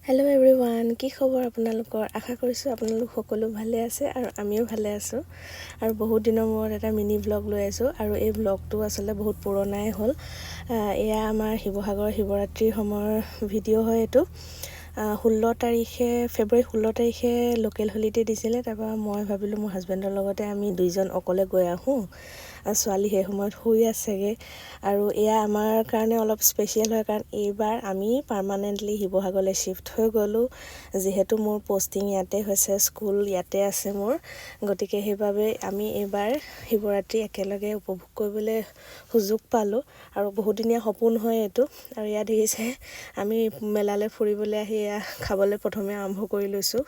Hello' everyone, কি খবৰ আপোনালোকৰ? আশা কৰিছোঁ আপোনালোক সকলো ভালে আছে আৰু আমিও ভালে আছোঁ। আৰু বহুত দিনৰ মূৰত এটা মিনি ব্লগ লৈ আছোঁ আৰু এই ব্লগটো আচলতে বহুত পুৰণাই হ'ল। এয়া আমাৰ শিৱসাগৰ শিৱৰাত্ৰিৰ সময়ৰ ভিডিঅ' হয় এইটো। ফেব্ৰুৱাৰী 16 তাৰিখে লোকেল হলিডে দিছিলে। তাৰপৰা মই ভাবিলোঁ মোৰ হাজবেণ্ডৰ লগতে আমি দুইজন অকলে গৈ আহোঁ। ছোৱালী সেই সময়ত শুই আছেগৈ আৰু এয়া আমাৰ কাৰণে অলপ স্পেচিয়েল হয়, কাৰণ এইবাৰ আমি পাৰ্মানেণ্টলি শিৱসাগৰলৈ শ্বিফ্ট হৈ গ'লোঁ। যিহেতু মোৰ পষ্টিং ইয়াতে হৈছে, স্কুল ইয়াতে আছে মোৰ, গতিকে সেইবাবে আমি এইবাৰ শিৱৰাত্ৰি একেলগে উপভোগ কৰিবলৈ সুযোগ পালোঁ আৰু বহুদিনীয়া সপোন হয় এইটো। আৰু ইয়াত দেখিছে আমি মেলালৈ ফুৰিবলৈ আহি এয়া খাবলৈ প্ৰথমে আৰম্ভ কৰি লৈছোঁ।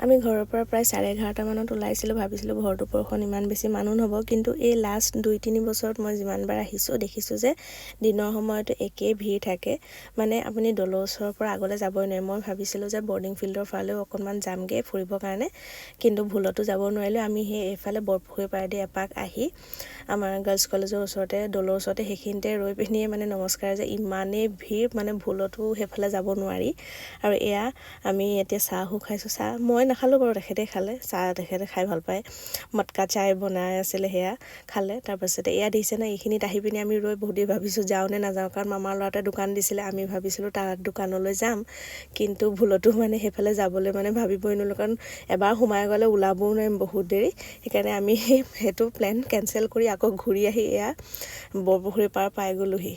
আমি ঘৰৰ পৰা প্ৰায় 11:30 মানত ওলাইছিলোঁ। ভাবিছিলোঁ ভৰতপুৰখন ইমান বেছি মানুহ নহ'ব, কিন্তু এই লাষ্ট 2-3 বছৰত মই যিমানবাৰ আহিছোঁ দেখিছোঁ যে দিনৰ সময়তো একেই ভিৰ থাকে। মানে আপুনি দলৰ ওচৰৰ পৰা আগলৈ যাবই নোৱাৰে। মই ভাবিছিলোঁ যে বৰ্ডিং ফিল্ডৰ ফালেও অকণমান যামগৈ ফুৰিবৰ কাৰণে, কিন্তু ভুলতো যাব নোৱাৰিলোঁ। আমি এইফালে বৰপুখুৰী পাৰেদি এপাক আহি আমাৰ গাৰ্লছ কলেজৰ ওচৰতে, দলৰ ওচৰতে সেইখিনিতে ৰৈ পিনিয়ে মানে নমস্কাৰ যে ইমানেই ভিৰ, মানে ভুলতো সেইফালে যাব নোৱাৰি। আৰু এয়া আমি এতিয়া চাহো খাইছোঁ। চাহ মই নাখালোঁ বাৰু, তেখেতে খালে। চাহ তেখেতে খাই ভাল পায়। মটকা চাই বনাই আছিলে, সেয়া খালে। তাৰপাছতে এয়া দেখিছে ন, এইখিনিত আহি পিনি আমি ৰৈ বহুত দেৰি ভাবিছোঁ যাওঁ নে নাযাওঁ, কাৰণ মামাৰ ল'ৰাটোৱে দোকান দিছিলে। আমি ভাবিছিলোঁ তাৰ দোকানলৈ যাম, কিন্তু ভুলতো মানে সেইফালে যাবলৈ মানে ভাবিবই নোৱাৰিলোঁ, কাৰণ এবাৰ সোমাই গ'লে ওলাবও নোৱাৰিম বহুত দেৰি। সেইকাৰণে আমি সেইটো প্লেন কেঞ্চেল কৰি আকৌ ঘূৰি আহি এয়া বৰপুখুৰী পাৰ পাই গ'লোহি।